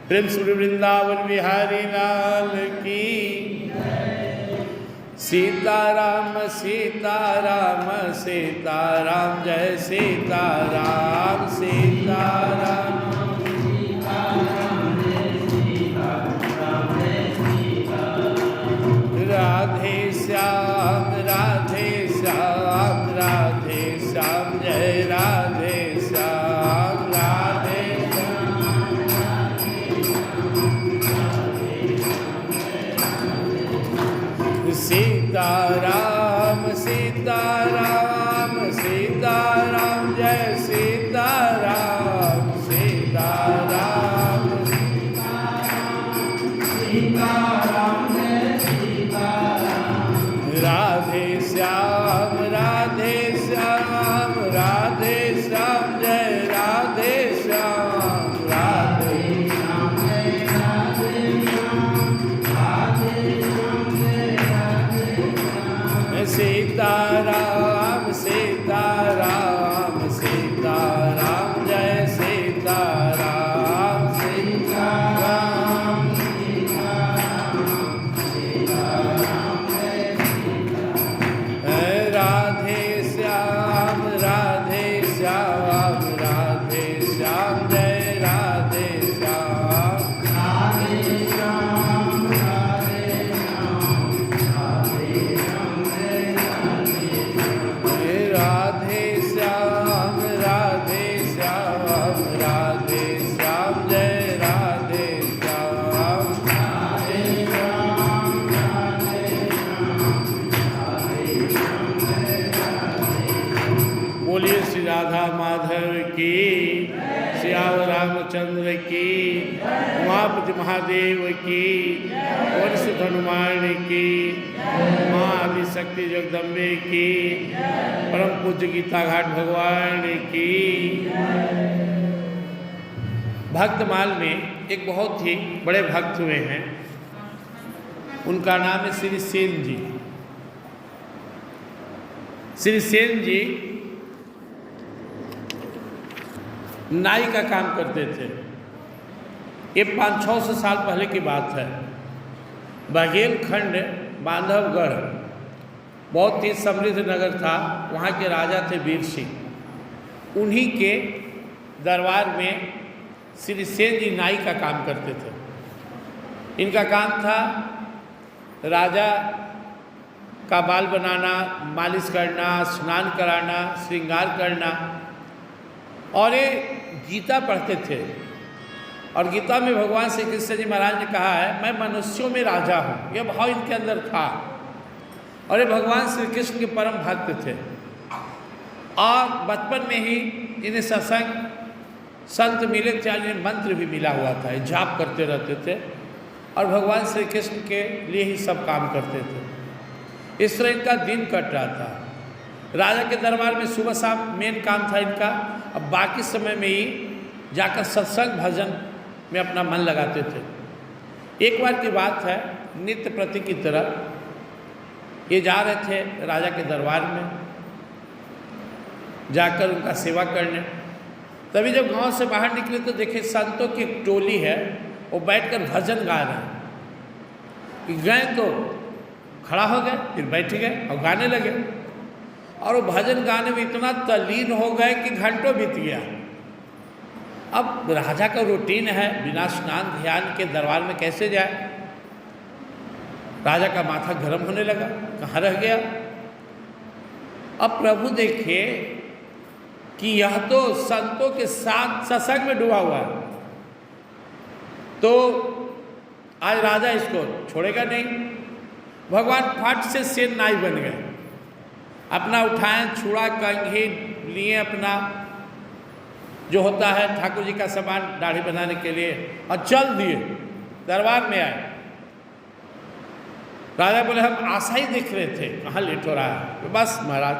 प्रेम श्री वृंदावन बिहारी लाल की। सीताराम सीताराम सीताराम जय सीताराम सीताराम। राधे श्याम राधे श्याम राधे श्याम जय राधे श्याम राधे सीताराम सीताराम सीताराम जय सीताराम सीताराम सीताराम जय सीताराम। राधे श्याम राधे श्याम राधे श्याम जय राधे श्याम राधे श्याम जय राधे श्याम राधे श्याम जय राधे श्याम। सीताराम सीताराम सीताराम जय सीताराम सीताराम सीताराम सीताराम जय सीताराम। राधे श्याम राधे श्याम राधे श्याम जय राधे श्याम राधे श्याम राधे श्याम राधे श्याम जय राधे श्याम राधे श्याम राधे श्याम जय राधे श्याम राधे श्याम राधे श्याम राधे श्याम। बोलिए श्री राधा माधव की, श्याम रामचंद्र की, उमापति महादेव की, वरिष्ठ हनुमान की, माँ आदिशक्ति जगदम्बे की, परम पूज्य गीता घाट भगवान की। भक्तमाल में एक बहुत ही बड़े भक्त हुए हैं, उनका नाम है श्री सेन जी। श्री सेन जी नाई का काम करते थे। ये 500-600 साल पहले की बात है। बघेलखंड बांधवगढ़ बहुत ही समृद्ध नगर था, वहाँ के राजा थे वीर सिंह। उन्हीं के दरबार में श्री सेन जी नाई का काम करते थे। इनका काम था राजा का बाल बनाना, मालिश करना, स्नान कराना, श्रृंगार करना। और ये गीता पढ़ते थे, और गीता में भगवान श्री कृष्ण जी महाराज ने कहा है मैं मनुष्यों में राजा हूँ, यह भाव इनके अंदर था। और ये भगवान श्री कृष्ण के परम भक्त थे। और बचपन में ही इन्हें सत्संग संत मिले थे, इन्हें मंत्र भी मिला हुआ था, जाप करते रहते थे और भगवान श्री कृष्ण के लिए ही सब काम करते थे। इस तरह इनका दिन कट रहा था। राजा के दरबार में सुबह शाम मेन काम था इनका, अब बाकी समय में ही जाकर सत्संग भजन में अपना मन लगाते थे। एक बार की बात है, नित्य प्रति की तरह ये जा रहे थे राजा के दरबार में, जाकर उनका सेवा करने। तभी जब गांव से बाहर निकले तो देखे संतों की एक टोली है, वो बैठकर भजन गा रहे हैं। गए तो खड़ा हो गए, फिर बैठ गए और गाने लगे। और वो भजन गाने में इतना तल्लीन हो गए कि घंटों बीत गया। अब राजा का रूटीन है, बिना स्नान ध्यान के दरबार में कैसे जाए। राजा का माथा गर्म होने लगा, कहाँ रह गया। अब प्रभु देखे कि यह तो संतों के साथ सत्संग में डूबा हुआ है, तो आज राजा इसको छोड़ेगा नहीं। भगवान फट से सेन नाई बन गए, अपना उठाएं छुड़ा कंघी लिए, अपना जो होता है ठाकुर जी का सामान दाढ़ी बनाने के लिए, और चल दिए दरबार में आए। राजा बोले हम आशा ही देख रहे थे, कहाँ लेट हो रहा है। तो बस महाराज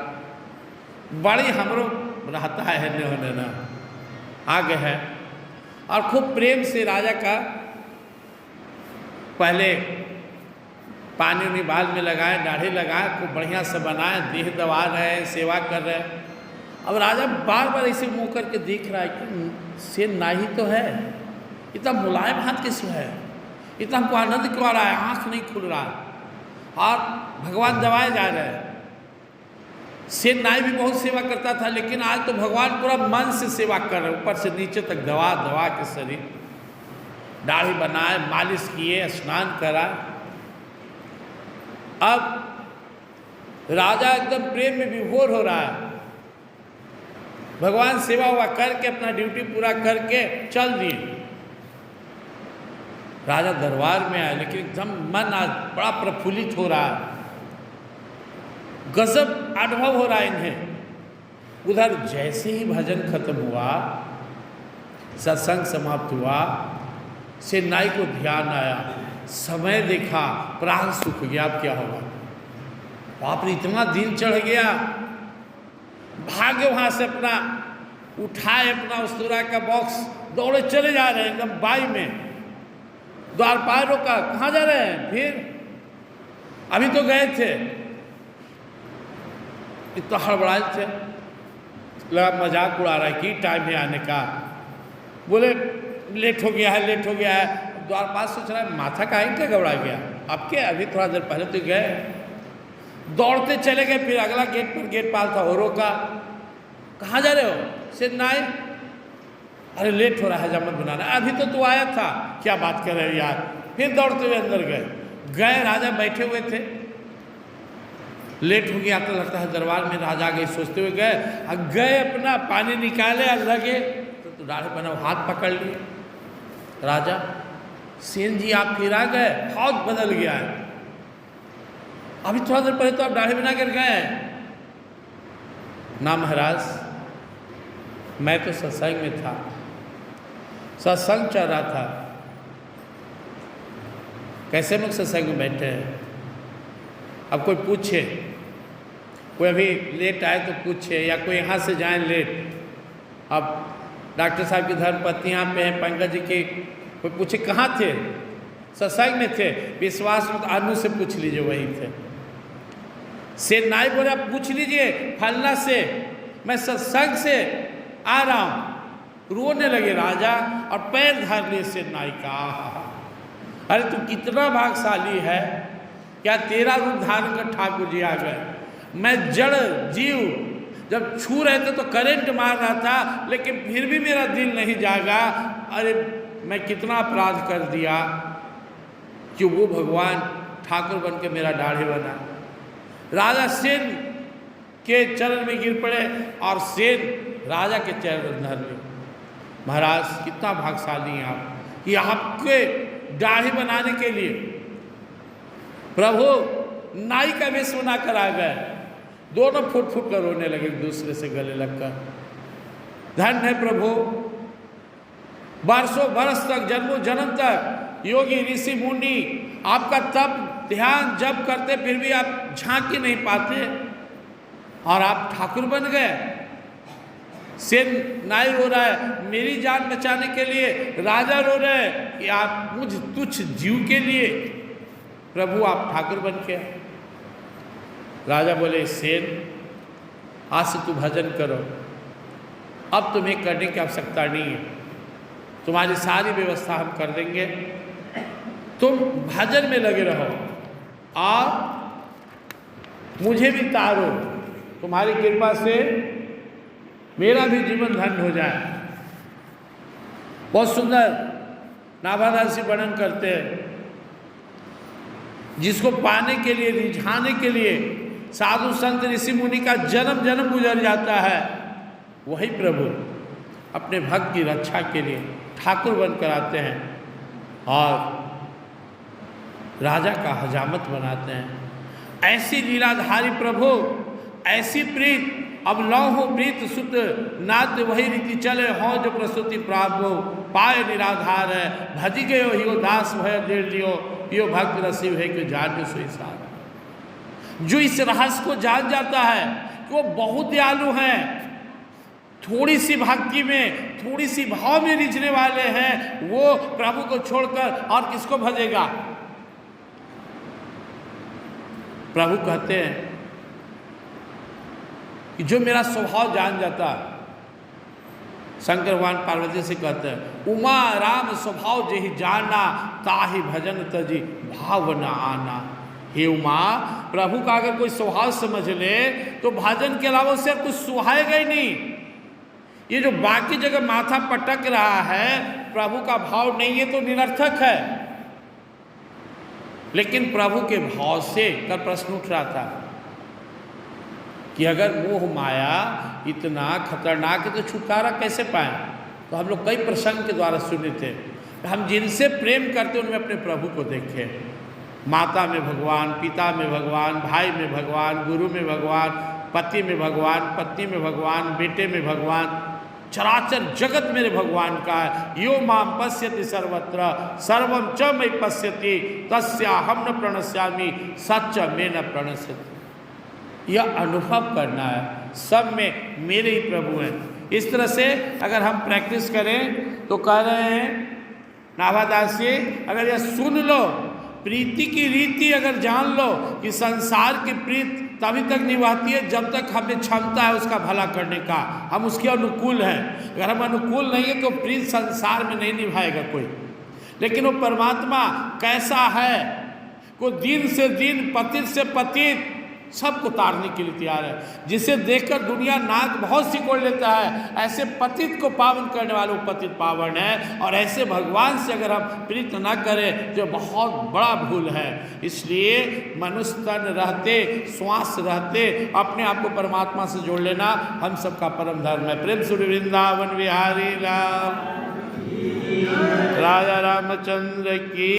बड़ी हमरो रहता है न होने ना, आगे है। और खूब प्रेम से राजा का पहले पानी उन्हीं बाल में लगाए, दाढ़ी लगाए, खूब बढ़िया से बनाए, देह दबा रहे हैं, सेवा कर रहे हैं। अब राजा बार बार ऐसे मुँह करके देख रहा है कि सेन नाही तो है, इतना मुलायम हाथ कैसे है, इतना हमको आनंद क्यों आ रहा है, आँख नहीं खुल रहा है, और भगवान दबाए जा रहे हैं। सेन नाई भी बहुत सेवा करता था, लेकिन आज तो भगवान पूरा मन से सेवा कर रहे, ऊपर से नीचे तक दवा दवा के शरीर, दाढ़ी बनाए, मालिश किए, स्नान करा। अब राजा एकदम प्रेम में विभोर हो रहा है। भगवान सेवा हुआ करके अपना ड्यूटी पूरा करके चल दिए। राजा दरबार में आए, लेकिन एकदम मन आज बड़ा प्रफुल्लित हो रहा है, गजब अनुभव हो रहा है इन्हें। उधर जैसे ही भजन खत्म हुआ, सत्संग समाप्त हुआ, सेन नाई को ध्यान आया, समय देखा, प्राण सूख गया, अब क्या होगा। बाप रे, इतना दिन चढ़ गया। भागे वहां से, अपना उठाए अपना उस्तरा का बॉक्स, दौड़े चले जा रहे हैं एकदम बाई में। द्वारपाल रोका, कहाँ जा रहे हैं, फिर अभी तो गए थे। इतना हड़बड़ाए थे, लगा मजाक उड़ा रहा है कि टाइम है आने का। बोले लेट हो गया है, लेट हो गया है। द्वारपाल सोच रहा है माथा का क्या घबरा गया, अब क्या, अभी थोड़ा देर पहले तो गए। दौड़ते चले गए, फिर अगला गेट पर गेटपाल था, और रोका, कहाँ जा रहे हो, सेन नाई, अरे लेट हो रहा है, जमत बनाना, अभी तो तू आया था, क्या बात कर रहे हो यार। फिर दौड़ते हुए अंदर गए। राजा बैठे हुए थे, लेट हो गया तो लगता है दरबार में, राजा गए, सोचते हुए गए, अपना पानी निकाले और लगे तो दाढ़ी बनाओ, हाथ पकड़ लिए। राजा, सेन जी आप फिर आ गए, बहुत बदल गया है, अभी थोड़ा देर पहले तो आप दाढ़ी बना कर गए। ना महाराज, मैं तो सत्संग में था, सत्संग चल रहा था। कैसे लोग सत्संग में बैठे हैं, अब कोई पूछे, कोई अभी लेट आए तो पूछे, या कोई यहाँ से जाए लेट, अब डॉक्टर साहब की धर्मपत्नी यहाँ पे हैं, पंकज जी की, कोई पूछे कहाँ थे, सत्संग में थे, विश्वास में अनु से पूछ लीजिए, वही थे। सेन नाई बोले आप पूछ लीजिए फलना से, मैं सत्संग से आ रहा हूँ। रोने लगे राजा और पैर धर लिए सेन नाई का। अरे तू कितना भाग्यशाली है, क्या तेरा रूप धारण कर ठाकुर जी आ गए। मैं जड़ जीव, जब छू रहे थे तो करंट मार रहा था, लेकिन फिर भी मेरा दिल नहीं जागा। अरे मैं कितना अपराध कर दिया कि वो भगवान ठाकुर बन के मेरा दाढ़ी बना। राजा सेन के चरण में गिर पड़े और सेन राजा के चरण धर लिए। महाराज कितना भाग्यशाली हैं आप कि आपके दाढ़ी बनाने के लिए प्रभु नाई का वेश बना कर आ गए। दोनों फुट फुट कर रोने लगे, एक दूसरे से गले लगकर। धन्य है प्रभु, बरसों बरस तक, जन्मों जन्म तक योगी ऋषि मुनि आपका तप ध्यान जप करते, फिर भी आप झांक ही नहीं पाते, और आप ठाकुर बन गए। सेन नाई रो रहा है मेरी जान बचाने के लिए, राजा रो रहे हैं कि आप मुझ तुच्छ जीव के लिए प्रभु आप ठाकुर बन के। राजा बोले सेन आज से तू भजन करो, अब तुम्हें करने की आवश्यकता नहीं है, तुम्हारी सारी व्यवस्था हम कर देंगे, तुम भजन में लगे रहो और मुझे भी तारो, तुम्हारी कृपा से मेरा भी जीवन धन्य हो जाए। बहुत सुंदर नाभादासी वर्णन करते हैं, जिसको पाने के लिए, रिझाने के लिए साधु संत ऋषि मुनि का जन्म जन्म गुजर जाता है, वही प्रभु अपने भक्त की रक्षा के लिए ठाकुर बनकर आते हैं और राजा का हजामत बनाते हैं। ऐसी लीलाधारी प्रभु, ऐसी प्रीत अब लौ हो प्रीत सुत नात, वही रीति चले हो जो प्रस्तुति प्राप्त पाए निराधार है। भजी गयो हियो दास भय देर लियो, यो भक्त रसिव है कि जान सोई सार। जो इस रहस्य को जान जाता है कि वो बहुत दयालु हैं, थोड़ी सी भक्ति में, थोड़ी सी भाव में रिझने वाले हैं, वो प्रभु को छोड़कर और किसको भजेगा। प्रभु कहते हैं कि जो मेरा स्वभाव जान जाता, शंकर भगवान पार्वती से कहते हैं, उमा राम स्वभाव जेहि जाना, ताहि भजन तजी भाव न आना। हे उमा, प्रभु का अगर कोई स्वभाव समझ ले तो भजन के अलावा उससे कुछ सुहाएगा ही नहीं। ये जो बाकी जगह माथा पटक रहा है, प्रभु का भाव नहीं है तो निरर्थक है। लेकिन प्रभु के भाव से कल प्रश्न उठ रहा था कि अगर मोह माया इतना खतरनाक है तो छुटकारा कैसे पाएं। तो हम लोग कई प्रसंग के द्वारा सुने थे, हम जिनसे प्रेम करते उनमें अपने प्रभु को देखें। माता में भगवान, पिता में भगवान, भाई में भगवान, गुरु में भगवान, पति में भगवान, पत्नी में भगवान, बेटे में भगवान, चराचर जगत मेरे भगवान का है। यो माम पश्यति सर्वत्र सर्वम च मयि पश्यति तस्याहं न प्रणश्यामि सच में न प्रणश्यति। यह अनुभव करना है, सब में मेरे ही प्रभु हैं। इस तरह से अगर हम प्रैक्टिस करें तो कह रहे हैं नाभादास जी, अगर यह सुन लो, प्रीति की रीति अगर जान लो कि संसार की प्रीत तभी तक निभाती है जब तक हमें क्षमता है उसका भला करने का, हम उसके अनुकूल हैं। अगर हम अनुकूल नहीं है तो प्रीत संसार में नहीं निभाएगा कोई। लेकिन वो परमात्मा कैसा है, को दिन से दिन, पतित से पतित सबको तारने के लिए तैयार है। जिसे देखकर दुनिया नाक बहुत सिकोड़ लेता है, ऐसे पतित को पावन करने वालों पतित पावन है। और ऐसे भगवान से अगर हम प्रीत न करें जो बहुत बड़ा भूल है। इसलिए मनुष्य तन रहते, श्वास रहते अपने आप को परमात्मा से जोड़ लेना हम सबका परम धर्म है। प्रेम से वृंदावन बिहारी लाल राजा रामचंद्र की।